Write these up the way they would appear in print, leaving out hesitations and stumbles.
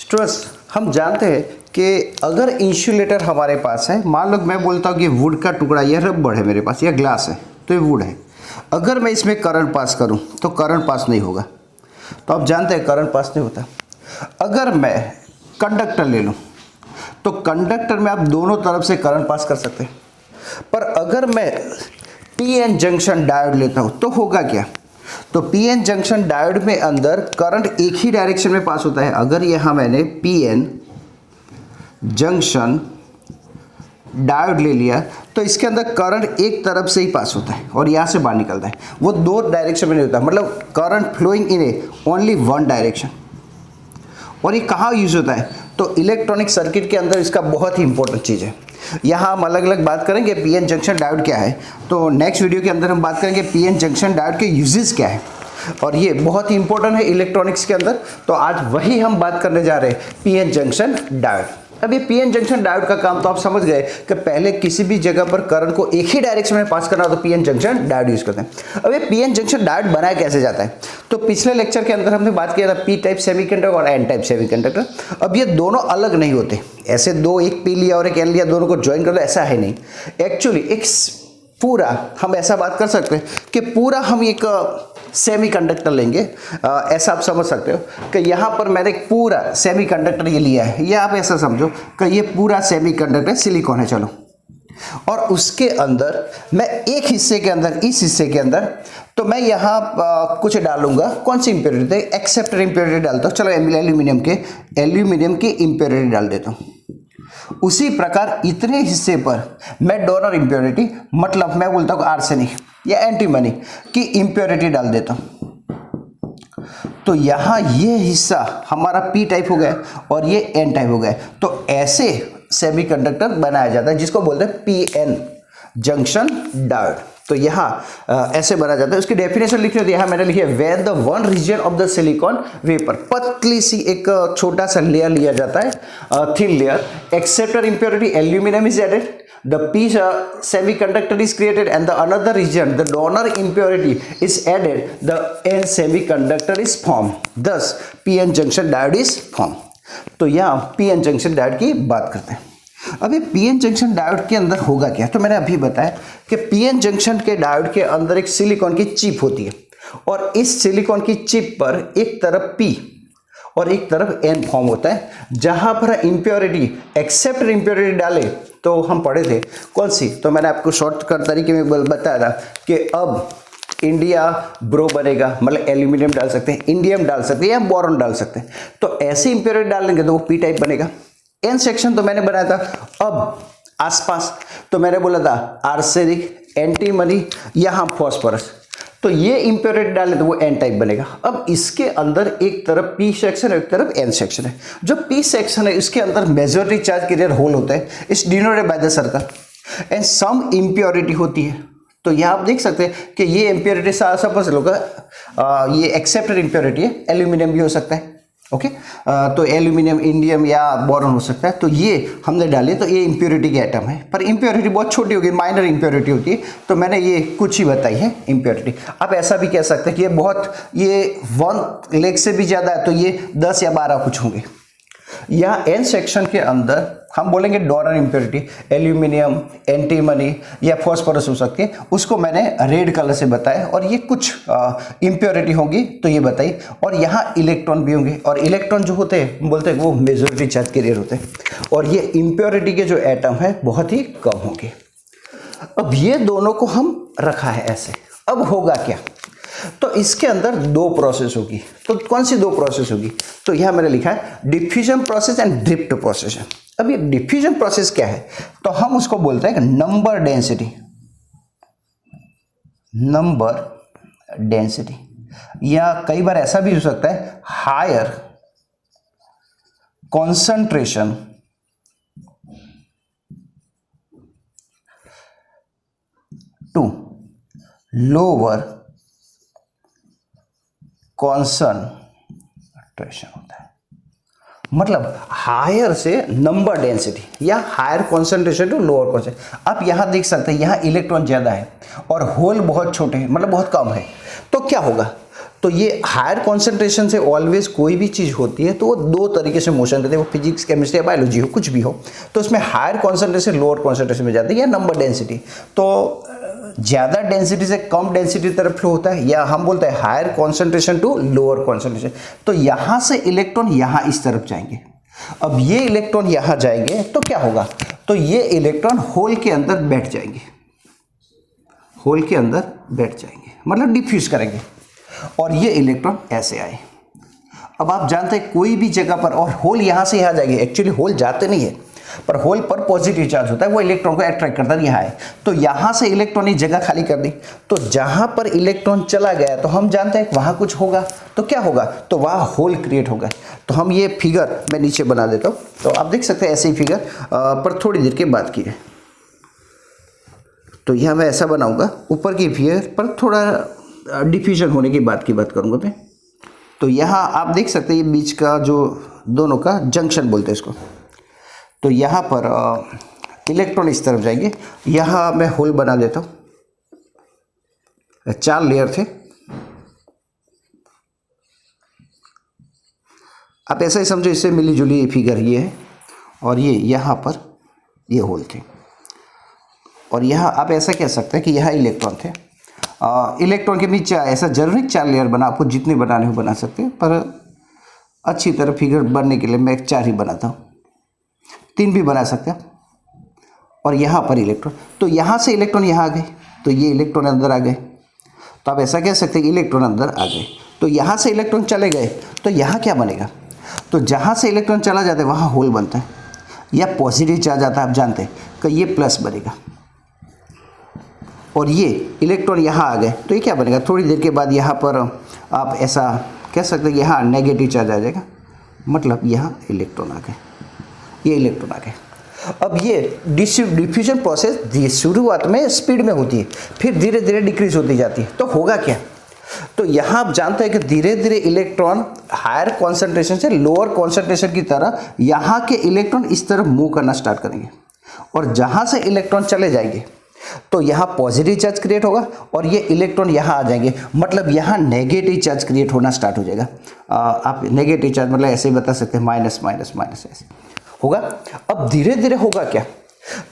Stress हम जानते हैं कि अगर इंसुलेटर हमारे पास है, मान लो मैं बोलता हूँ कि वुड का टुकड़ा, यह रबड़ है मेरे पास, यह ग्लास है, तो ये वुड है। अगर मैं इसमें करंट पास करूँ तो करंट पास नहीं होगा, तो आप जानते हैं करंट पास नहीं होता। अगर मैं कंडक्टर ले लूँ तो कंडक्टर में आप दोनों तरफ से करंट पास कर सकते हैं, पर अगर मैं पीएन जंक्शन डायोड लेता हूँ तो होगा क्या? तो पीएन जंक्शन डायोड में अंदर करंट एक ही डायरेक्शन में पास होता है। अगर यहाँ मैंने पीएन जंक्शन डायोड ले लिया तो इसके अंदर करंट एक तरफ से ही पास होता है और यहाँ से बाहर निकलता है, वो दो डायरेक्शन में नहीं होता, मतलब current flowing in a only one direction. और ये कहाँ यूज होता है? तो इलेक्ट्रॉनिक सर्किट के अंदर इसका बहुत ही इंपॉर्टेंट चीज़ है। यहाँ हम अलग अलग बात करेंगे पीएन जंक्शन डायोड क्या है, तो नेक्स्ट वीडियो के अंदर हम बात करेंगे पीएन जंक्शन डायोड के यूजेस क्या है, और ये बहुत ही इंपॉर्टेंट है इलेक्ट्रॉनिक्स के अंदर। तो आज वही हम बात करने जा रहे हैं, पीएन जंक्शन डायोड। अब ये पीएन जंक्शन डायोड का काम तो आप समझ गए कि पहले किसी भी जगह पर करंट को एक ही डायरेक्शन में पास करना हो तो पीएन जंक्शन डायोड यूज करते हैं। अब ये पीएन जंक्शन डायोड बनाया कैसे जाता है? तो पिछले लेक्चर के अंदर हमने बात किया था पी टाइप सेमीकंडक्टर और एन टाइप सेमीकंडक्टर। अब ये दोनों अलग नहीं होते, ऐसे दो, एक पी लिया और एक एन लिया, दोनों को ज्वाइन कर दो, ऐसा है नहीं। एक्चुअली एक पूरा हम ऐसा बात कर सकते हैं कि पूरा हम एक सेमीकंडक्टर लेंगे, ऐसा आप समझ सकते हो कि यहाँ पर मैंने एक पूरा सेमीकंडक्टर ये लिया है, ये आप ऐसा समझो कि ये पूरा सेमीकंडक्टर सिलिकॉन है, चलो, और उसके अंदर मैं एक हिस्से के अंदर, इस हिस्से के अंदर, तो मैं यहाँ कुछ डालूंगा, कौन सी इंप्योरिटी? एक्सेप्टर इंप्योरिटी डालता हूँ, चलो एल्यूमिनियम की इंप्योरिटी डाल देता हूँ। उसी प्रकार इतने हिस्से पर मैं डोनर इंप्योरिटी, मतलब मैं बोलता हूँ आर्सेनिक या एंटीमनी की इंप्योरिटी डाल देता हूँ। तो यहाँ ये हिस्सा हमारा पी टाइप हो गया और ये एन टाइप हो गया। तो ऐसे सेमीकंडक्टर बनाया जाता है जिसको बोलते हैं पीएन जंक्शन डायोड। तो यहाँ ऐसे बना जाता है। उसकी डेफिनेशन लिखी होती है, यहाँ मैंने लिखी है, where the one region of the silicon wafer, पतली सी एक छोटा सा लेयर लिया जाता है, thin layer, acceptor impurity aluminium is added, the p semiconductor is created and the another region, the donor impurity is added, the n semiconductor is formed, thus pn junction diode is formed। तो यहाँ pn junction diode की बात करते हैं। अब ये PN junction diode के अंदर होगा क्या? तो मैंने अभी बताया कि पीएन जंक्शन के डायोड के अंदर एक सिलिकॉन की चिप होती है और इस सिलिकॉन की चिप पर एक तरफ पी और एक तरफ एन फॉर्म होता है, जहां पर इंप्योरिटी एक्सेप्टर इंप्योरिटी डाले तो हम पढ़े थे कौन सी, तो मैंने आपको शॉर्टकट तरीके में बताया था कि अब इंडिया ब्रो बनेगा, मतलब एल्यूमिनियम डाल सकते हैं, इंडियम डाल सकते हैं या बोरॉन डाल सकते हैं। तो ऐसी इंप्योरिटी डालेंगे तो वो पी टाइप बनेगा। एन सेक्शन तो मैंने बनाया था। अब आसपास तो मैंने बोला था आर्सेनिक, एंटीमनी, यहाँ फॉस्फोरस, तो ये इंप्योरिटी डाले तो वो एन टाइप बनेगा। अब इसके अंदर एक तरफ पी सेक्शन है, एक तरफ एन सेक्शन है। जो पी सेक्शन है इसके अंदर मेजॉरिटी चार्ज कैरियर होल होता है, इस denoted by the circle, and some impurity होती है। तो यहाँ आप देख सकते हैं कि ये इंप्योरिटी सपोज लोग ये एक्सेप्टेड इंप्योरिटी है, एल्यूमिनियम भी हो सकता है, ओके तो एल्यूमिनियम, इंडियम या बोरॉन हो सकता है। तो ये हमने डाले तो ये इंप्योरिटी के आइटम है, पर इंप्योरिटी बहुत छोटी होगी, माइनर इंप्योरिटी होती है, तो मैंने ये कुछ ही बताई है इंप्योरिटी। आप ऐसा भी कह सकते हैं कि ये बहुत, ये 1 लेख से भी ज़्यादा है तो ये 10 या 12 कुछ होंगे। यहाँ एन सेक्शन के अंदर हम बोलेंगे डोनर इंप्योरिटी, एल्यूमिनियम, एंटीमनी या फॉस्फोरस हो सकती है, उसको मैंने रेड कलर से बताया, और ये कुछ इंप्योरिटी होंगी तो ये बताई, और यहाँ इलेक्ट्रॉन भी होंगे, और इलेक्ट्रॉन जो होते हैं बोलते हैं वो मेजॉरिटी चार्ज कैरियर होते हैं, और ये इंप्योरिटी के जो एटम है बहुत ही कम होंगे। अब ये दोनों को हम रखा है ऐसे। अब होगा क्या? तो इसके अंदर दो प्रोसेस होगी। तो कौन सी दो प्रोसेस होगी? तो यह मैंने लिखा है diffusion process and drift process है। अब ये डिफ्यूजन प्रोसेस क्या है? तो हम उसको बोलते हैं नंबर डेंसिटी, नंबर डेंसिटी, या कई बार ऐसा भी हो सकता है higher concentration to lower concentration होता है। मतलब हायर से नंबर डेंसिटी या higher concentration to lower concentration. आप यहां देख सकते हैं यहाँ इलेक्ट्रॉन ज्यादा है और होल बहुत छोटे हैं, मतलब बहुत कम है। तो क्या होगा तो ये हायर कॉन्सेंट्रेशन से ऑलवेज कोई भी चीज़ होती है तो वो दो तरीके से मोशन करती है, वो फिजिक्स केमिस्ट्री या बायोलॉजी हो कुछ भी हो, तो उसमें हायर कॉन्सेंट्रेशन लोअर कॉन्सेंट्रेशन में जाती है या नंबर डेंसिटी। तो ज़्यादा डेंसिटी से कम डेंसिटी तरफ फ्लो होता है, या हम बोलते हैं higher concentration to lower concentration. तो यहाँ से इलेक्ट्रॉन यहाँ इस तरफ जाएंगे। अब ये इलेक्ट्रॉन यहाँ जाएंगे तो क्या होगा, तो ये इलेक्ट्रॉन होल के अंदर बैठ जाएंगे, होल के अंदर बैठ जाएंगे मतलब डिफ्यूज करेंगे, और ये इलेक्ट्रॉन ऐसे आए। अब आप जानते हैं कोई भी जगह पर, और होल यहाँ से यहाँ जाएंगे, एक्चुअली होल जाते नहीं है पर होल पर पॉजिटिव चार्ज होता है, वो इलेक्ट्रॉन को अट्रैक्ट करता है, यहाँ है। तो यहाँ से इलेक्ट्रॉन ने जगह खाली कर दी, तो जहाँ पर इलेक्ट्रॉन चला गया तो हम जानते हैं वहाँ कुछ होगा, तो क्या होगा, तो वहाँ होल क्रिएट होगा। तो हम ये फिगर मैं नीचे बना देता हूँ, तो आप देख सकते हैं ऐसे ही फिगर पर थोड़ी देर के बाद की है। तो यहाँ मैं ऐसा बनाऊँगा, ऊपर की फिगर पर थोड़ा डिफ्यूजन होने की बात करूँगा मैं। तो यहाँ आप देख सकते हैं ये बीच का जो दोनों का जंक्शन बोलते हैं इसको। तो यहाँ पर इलेक्ट्रॉन इस तरफ जाएंगे, यहाँ मैं होल बना देता हूँ, 4 लेयर थे, आप ऐसा ही समझो, इससे मिली जुली फिगर ये है, और ये यहाँ पर ये होल थे, और यहाँ आप ऐसा कह सकते हैं कि यहाँ इलेक्ट्रॉन थे। इलेक्ट्रॉन के बीच ऐसा जरूरी 4 लेयर बना, आपको जितने बनाने हो बना सकते हैं, पर अच्छी तरह फिगर बनने के लिए मैं 4 ही बनाता हूँ, 3 भी बना सकते हैं। और यहाँ पर इलेक्ट्रॉन, तो यहाँ से इलेक्ट्रॉन यहाँ आ गए, तो ये इलेक्ट्रॉन अंदर आ गए, तो आप ऐसा कह सकते हैं कि इलेक्ट्रॉन अंदर आ गए। तो यहाँ से इलेक्ट्रॉन चले गए तो यहाँ क्या बनेगा, तो जहाँ से इलेक्ट्रॉन चला जाता है वहाँ होल बनता है, या पॉजिटिव चार्ज आता है, आप जानते हैं कि ये प्लस बनेगा, और ये इलेक्ट्रॉन यहाँ आ गए तो ये क्या बनेगा, थोड़ी देर के बाद यहाँ पर आप ऐसा कह सकते हैं कि यहाँ नेगेटिव चार्ज आ जाएगा, मतलब यहाँ इलेक्ट्रॉन आ गए, ये इलेक्ट्रॉन आ गए। अब ये डिफ्यूजन प्रोसेस शुरुआत में स्पीड में होती है, फिर धीरे धीरे डिक्रीज होती जाती है। तो होगा क्या, तो यहाँ आप जानते हैं कि धीरे धीरे इलेक्ट्रॉन हायर कॉन्सेंट्रेशन से लोअर कॉन्सेंट्रेशन की तरह यहाँ के इलेक्ट्रॉन इस तरफ मूव करना स्टार्ट करेंगे, और जहाँ से इलेक्ट्रॉन चले जाएंगे तो यहाँ पॉजिटिव चार्ज क्रिएट होगा, और ये इलेक्ट्रॉन यहाँ आ जाएंगे, मतलब यहाँ नेगेटिव चार्ज क्रिएट होना स्टार्ट हो जाएगा। आप नेगेटिव चार्ज मतलब ऐसे ही बता सकते हैं, माइनस माइनस माइनस ऐसे होगा। अब धीरे धीरे होगा क्या,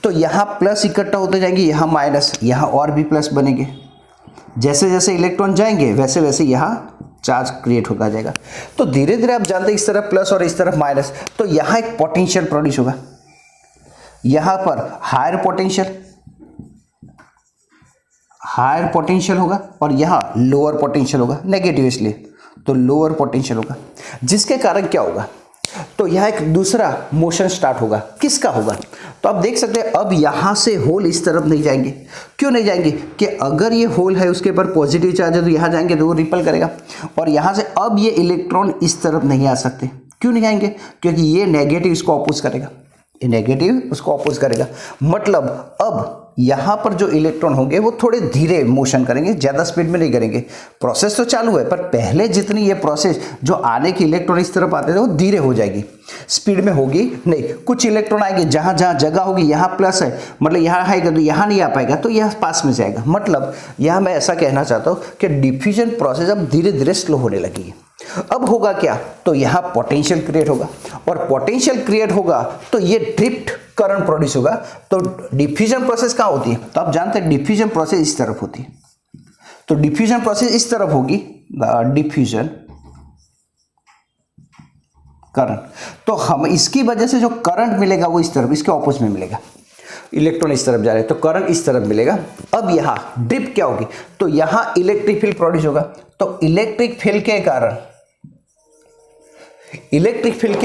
तो यहाँ प्लस इकट्ठा होते जाएंगे, यहाँ माइनस, यहाँ और भी प्लस बनेंगे, जैसे जैसे इलेक्ट्रॉन जाएंगे वैसे वैसे यहाँ चार्ज क्रिएट होता जाएगा। तो धीरे धीरे आप जानते हैं इस तरफ प्लस और इस तरफ माइनस, तो यहाँ एक पोटेंशियल प्रोड्यूस होगा, यहाँ पर हायर पोटेंशियल होगा, और यहाँ लोअर पोटेंशियल होगा, नेगेटिव इसलिए, तो लोअर पोटेंशियल होगा, जिसके कारण क्या होगा, तो यहाँ एक दूसरा मोशन स्टार्ट होगा। किसका होगा, तो आप देख सकते हैं अब यहाँ से होल इस तरफ नहीं जाएंगे। क्यों नहीं जाएंगे, कि अगर ये होल है उसके ऊपर पॉजिटिव चार्ज है तो यहाँ जाएंगे तो वो रिपल करेगा, और यहाँ से अब ये इलेक्ट्रॉन इस तरफ नहीं आ सकते। क्यों नहीं आएंगे, क्योंकि ये नेगेटिव इसको अपोज करेगा, ये नेगेटिव उसको अपोज करेगा, मतलब अब यहाँ पर जो इलेक्ट्रॉन होंगे वो थोड़े धीरे मोशन करेंगे, ज़्यादा स्पीड में नहीं करेंगे। प्रोसेस तो चालू है, पर पहले जितनी ये प्रोसेस जो आने की इलेक्ट्रॉन इस तरफ आते थे वो धीरे हो जाएगी, स्पीड में होगी नहीं। कुछ इलेक्ट्रॉन आएंगे जहाँ जहाँ जगह होगी, यहाँ प्लस है मतलब यहाँ आएगा तो यहाँ नहीं आ पाएगा, तो यह पास में जाएगा। मतलब यहाँ मैं ऐसा कहना चाहता हूँ कि डिफ्यूजन प्रोसेस अब धीरे धीरे स्लो होने लगी है। अब होगा क्या, तो यहाँ पोटेंशियल क्रिएट होगा, और पोटेंशियल क्रिएट होगा तो ये ड्रिफ्ट करंट प्रोड्यूस होगा। तो डिफ्यूजन प्रोसेस कहाँ होती है, तो आप जानते हैं डिफ्यूजन प्रोसेस इस तरफ होती है, तो डिफ्यूजन प्रोसेस इस तरफ होगी, डिफ्यूजन करंट। तो हम इसकी वजह से जो करंट मिलेगा वो इस तरफ, इसके ऑपोजिट में मिलेगा। इलेक्ट्रॉन इस तरफ जा रहे हैं तो करंट इस तरफ मिलेगा। अब यहाँ ड्रिफ्ट क्या होगी, तो यहाँ इलेक्ट्रिक फील्ड प्रोड्यूस होगा। तो इलेक्ट्रिक फील्ड के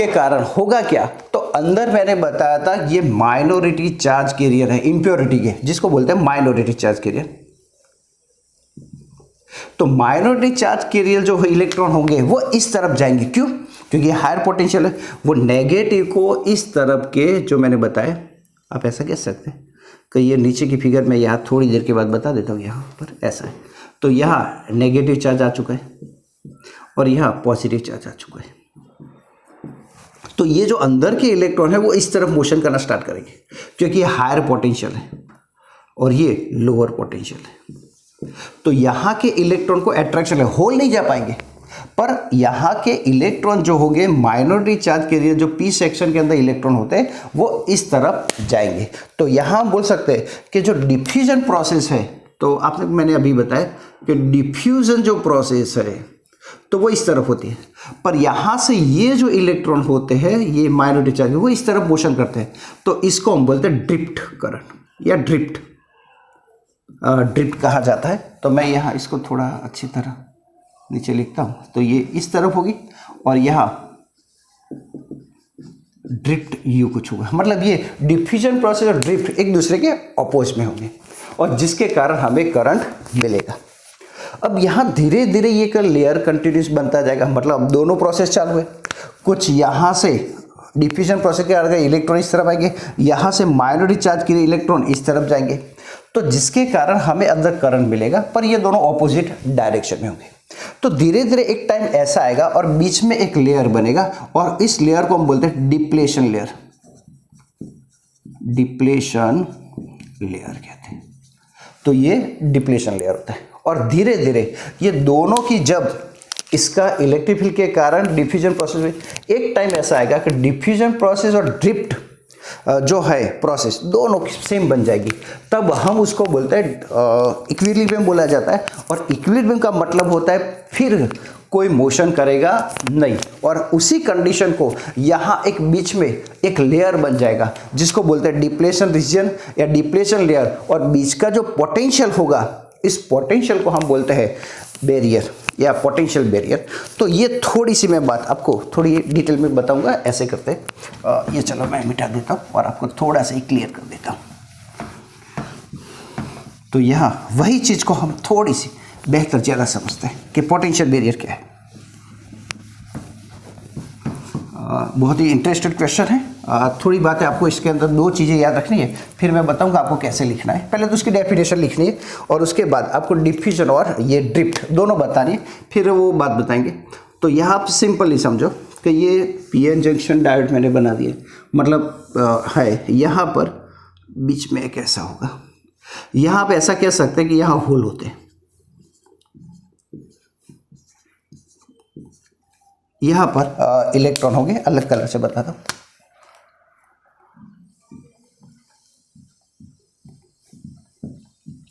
कारण होगा क्या, तो अंदर मैंने बताया था ये माइनॉरिटी चार्ज कैरियर है, इंप्योरिटी के, जिसको बोलते हैं माइनॉरिटी चार्ज कैरियर। तो माइनॉरिटी चार्ज कैरियर जो इलेक्ट्रॉन होंगे वो इस तरफ जाएंगे। क्यों, क्योंकि हायर पोटेंशियल है, वो नेगेटिव को इस तरफ के जो मैंने बताया, आप ऐसा कह सकते हैं कि ये नीचे की फिगर में यहाँ थोड़ी देर के बाद बता देता हूँ, यहाँ पर ऐसा है। तो यहाँ नेगेटिव चार्ज आ चुका है और यहाँ पॉजिटिव चार्ज आ चुका है। तो ये जो अंदर के इलेक्ट्रॉन है वो इस तरफ मोशन करना स्टार्ट करेंगे, क्योंकि ये हायर पोटेंशियल है और ये लोअर पोटेंशियल है। तो यहाँ के इलेक्ट्रॉन को अट्रैक्शन है, होल नहीं जा पाएंगे, पर यहाँ के इलेक्ट्रॉन जो होंगे माइनॉरिटी चार्ज कैरियर जो पी सेक्शन के अंदर इलेक्ट्रॉन होते हैं वो इस तरफ जाएंगे। तो यहाँ हम बोल सकते हैं कि जो डिफ्यूजन प्रोसेस है, तो आपने मैंने अभी बताया कि डिफ्यूजन जो प्रोसेस है तो वो इस तरफ होती है, पर यहाँ से ये जो इलेक्ट्रॉन होते हैं ये माइनॉरिटी चार्ज वो इस तरफ मोशन करते हैं, तो इसको हम बोलते हैं ड्रिफ्ट करंट या ड्रिफ्ट कहा जाता है। तो मैं यहाँ इसको थोड़ा अच्छी तरह नीचे लिखता हूँ, तो ये इस तरफ होगी और यहाँ ड्रिफ्ट यू कुछ होगा, मतलब ये डिफ्यूजन प्रोसेस और ड्रिफ्ट एक दूसरे के अपोज में होंगे और जिसके कारण हमें करंट मिलेगा। अब यहाँ धीरे धीरे ये कर लेयर कंटिन्यूस बनता जाएगा, मतलब अब दोनों प्रोसेस चालू है। कुछ यहाँ से डिफ्यूजन प्रोसेस के कारण इलेक्ट्रॉन इस तरफ आएंगे, यहाँ से माइनॉरिटी चार्ज के इलेक्ट्रॉन इस तरफ जाएंगे, तो जिसके कारण हमें अंदर करंट मिलेगा, पर ये दोनों ऑपोजिट डायरेक्शन में होंगे। तो धीरे धीरे एक टाइम ऐसा आएगा और बीच में एक लेयर बनेगा और इस लेयर को हम बोलते हैं डिप्लेशन लेयर। डिप्लेशन लेयर कहते हैं, तो ये डिप्लेशन लेयर होता है। और धीरे धीरे ये दोनों की जब इसका इलेक्ट्रिक फील्ड के कारण डिफ्यूजन प्रोसेस में एक टाइम ऐसा आएगा कि डिफ्यूजन प्रोसेस और ड्रिफ्ट जो है प्रोसेस दोनों सेम बन जाएगी, तब हम उसको बोलते हैं इक्विलिब्रियम बोला जाता है। और इक्विलिब्रियम का मतलब होता है फिर कोई मोशन करेगा नहीं, और उसी कंडीशन को यहाँ एक बीच में एक लेयर बन जाएगा जिसको बोलते हैं डिप्लेशन रीजन या डिप्लेशन लेयर, और बीच का जो पोटेंशियल होगा इस पोटेंशियल को हम बोलते हैं बैरियर या पोटेंशियल बैरियर। तो ये थोड़ी सी मैं बात आपको थोड़ी डिटेल में बताऊंगा, ऐसे करते ये चलो मैं मिटा देता हूँ और आपको थोड़ा सा ही क्लियर कर देता हूँ। तो यहाँ वही चीज़ को हम थोड़ी सी बेहतर ज़्यादा समझते हैं कि पोटेंशियल बैरियर क्या है। बहुत ही इंटरेस्टेड क्वेश्चन है। थोड़ी बातें आपको इसके अंदर दो चीज़ें याद रखनी है, फिर मैं बताऊंगा आपको कैसे लिखना है। पहले तो उसकी डेफिनेशन लिखनी है और उसके बाद आपको डिफ्यूजन और ये ड्रिफ्ट दोनों बतानी है, फिर वो बात बताएंगे। तो यहाँ आप सिंपली समझो कि ये पीएन जंक्शन डायोड मैंने बना दिए, मतलब है यहाँ पर बीच में एक ऐसा होगा, यहाँ पर ऐसा कह सकते हैं कि यहाँ होल होते हैं, यहाँ पर इलेक्ट्रॉन होंगे, अलग कलर से बताता हूँ।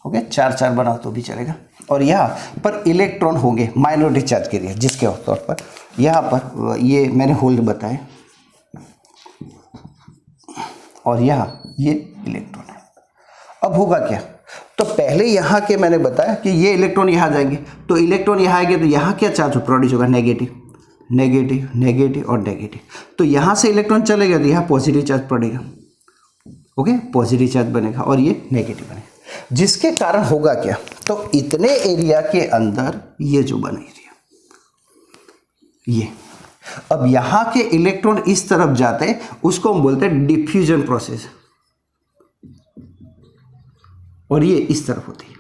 ओके, चार चार बनाओ तो भी चलेगा। और यहाँ पर इलेक्ट्रॉन होंगे माइनॉरिटी चार्ज के लिए, जिसके तौर पर यहाँ पर ये मैंने होल्ड बताए और यहाँ ये इलेक्ट्रॉन है। अब होगा क्या, तो पहले यहाँ के मैंने बताया कि ये इलेक्ट्रॉन यहाँ जाएंगे, तो इलेक्ट्रॉन यहाँ आएंगे तो यहाँ क्या चार्ज प्रोड्यूस होगा, नेगेटिव नेगेटिव नेगेटिव और नेगेटिव। तो यहाँ से इलेक्ट्रॉन चलेगा तो यहाँ पॉजिटिव चार्ज पड़ेगा, ओके, पॉजिटिव चार्ज बनेगा और ये नेगेटिव बनेगा, जिसके कारण होगा क्या, तो इतने एरिया के अंदर ये जो बना एरिया ये, अब यहाँ के इलेक्ट्रॉन इस तरफ जाते हैं, उसको हम बोलते हैं डिफ्यूजन प्रोसेस, और ये इस तरफ होती है,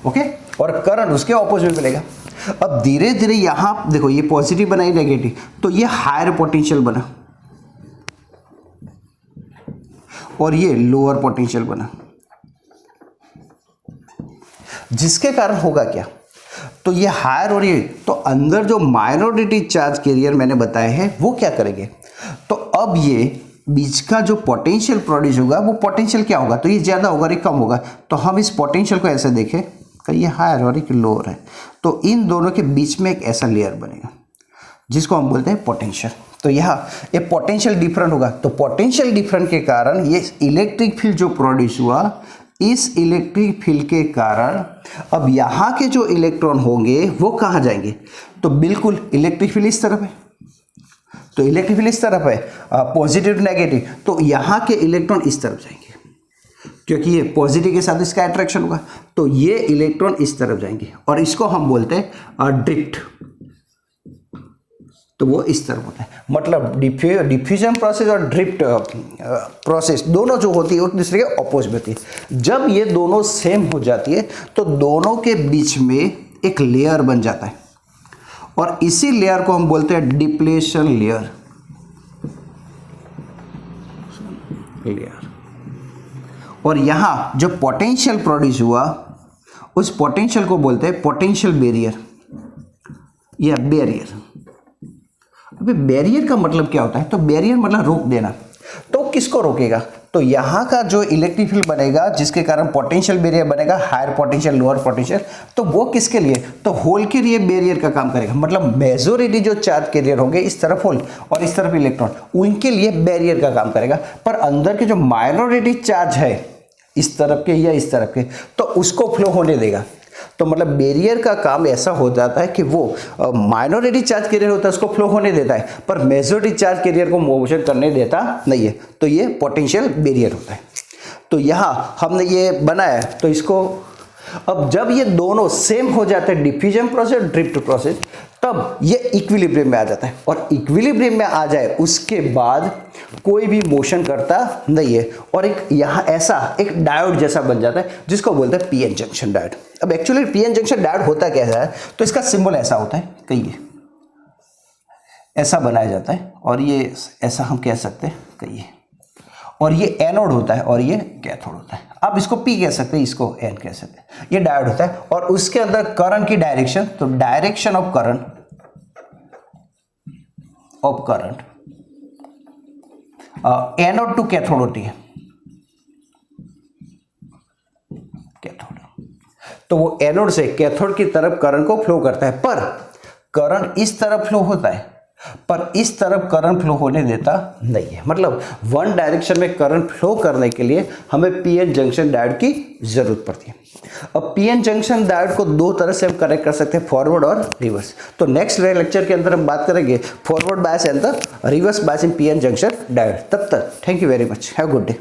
ओके, और करंट उसके ऑपोजिट में मिलेगा। अब धीरे धीरे यहां देखो ये पॉजिटिव बना, ये नेगेटिव, तो ये हायर पोटेंशियल बना और ये लोअर पोटेंशियल बना, जिसके कारण होगा क्या, तो ये हायर और ये, तो अंदर जो माइनॉरिटी चार्ज कैरियर मैंने बताए हैं वो क्या करेंगे, तो अब ये बीच का जो पोटेंशियल प्रोड्यूस होगा वो पोटेंशियल क्या होगा, तो ये ज़्यादा होगा, ये कम होगा। तो हम इस पोटेंशियल को ऐसे देखें कि ये हायर और एक लोअर है, तो इन दोनों के बीच में एक ऐसा लेयर बनेगा जिसको हम बोलते हैं पोटेंशियल। तो यहाँ ये पोटेंशियल डिफरेंट होगा, तो पोटेंशियल डिफरेंट के कारण ये इलेक्ट्रिक फील्ड जो प्रोड्यूस हुआ, इस इलेक्ट्रिक फील्ड के कारण अब यहाँ के जो इलेक्ट्रॉन होंगे वो कहाँ जाएंगे, तो बिल्कुल इलेक्ट्रिक फील्ड इस तरफ है, तो इलेक्ट्रिक फील्ड इस तरफ है, पॉजिटिव नेगेटिव, तो यहाँ के इलेक्ट्रॉन इस तरफ जाएंगे क्योंकि ये पॉजिटिव के साथ इसका अट्रैक्शन होगा, तो ये इलेक्ट्रॉन इस तरफ जाएंगे और इसको हम बोलते हैं ड्रिफ्ट, तो वो इस तरफ होता है। मतलब डिफ्यूजन प्रोसेस और ड्रिफ्ट प्रोसेस दोनों जो होती है एक दूसरे के अपोजिट होती है। जब ये दोनों सेम हो जाती है तो दोनों के बीच में एक लेयर बन जाता है और इसी लेयर को हम बोलते हैं डिप्लेशन लेयर। और यहाँ जो पोटेंशियल प्रोड्यूस हुआ उस पोटेंशियल को बोलते हैं पोटेंशियल बैरियर या बैरियर। अभी बैरियर का मतलब क्या होता है? तो बैरियर मतलब रोक देना। तो किसको रोकेगा? तो यहाँ का जो इलेक्ट्रिक फील्ड बनेगा जिसके कारण पोटेंशियल बैरियर बनेगा, हायर पोटेंशियल लोअर पोटेंशियल, तो वो किसके लिए? तो होल के लिए बैरियर का काम करेगा। मतलब मेजोरिटी जो चार्ज कैरियर होंगे, इस तरफ होल और इस तरफ इलेक्ट्रॉन, उनके लिए बैरियर का काम करेगा। पर अंदर के जो माइनॉरिटी चार्ज है, इस तरफ के या इस तरफ के, तो उसको फ्लो होने देगा। तो मतलब बैरियर का काम ऐसा हो जाता है कि वो माइनॉरिटी चार्ज कैरियर होता है उसको फ्लो होने देता है, पर मेजॉरिटी चार्ज कैरियर को मोशन करने देता नहीं है। तो ये पोटेंशियल बैरियर होता है। तो यहाँ हमने ये बनाया, तो इसको अब जब ये दोनों सेम हो जाते हैं, डिफ्यूजन प्रोसेस, ड्रिफ्ट प्रोसेस, तब ये इक्विलिब्रियम में आ जाता है। और इक्विलिब्रियम में आ जाए उसके बाद कोई भी मोशन करता नहीं है, और एक यहाँ ऐसा एक डायोड जैसा बन जाता है जिसको बोलते हैं पीएन जंक्शन डायोड। अब एक्चुअली पीएन जंक्शन डायोड होता कैसा है? तो इसका सिंबल ऐसा होता है, कहिए ऐसा बनाया जाता है, और ये ऐसा हम कह सकते हैं, कहिए, और ये एनोड होता है और ये कैथोड होता है। आप इसको पी कह सकते हैं, इसको एन कह सकते हैं। ये डायोड होता है और उसके अंदर करंट की डायरेक्शन, तो direction of current anode to cathode होती है, कैथोड। तो वो एनोड से कैथोड की तरफ करंट को फ्लो करता है, पर करंट इस तरफ फ्लो होता है, पर इस तरफ करंट फ्लो होने देता नहीं है। मतलब वन डायरेक्शन में करंट फ्लो करने के लिए हमें पीएन जंक्शन डायोड की जरूरत पड़ती है। अब पीएन जंक्शन डायोड को दो तरह से हम कनेक्ट कर सकते हैं, फॉरवर्ड और रिवर्स। तो नेक्स्ट लेक्चर के अंदर हम बात करेंगे forward bias and the reverse bias in PN junction diode. तब तक thank you very much, have good day.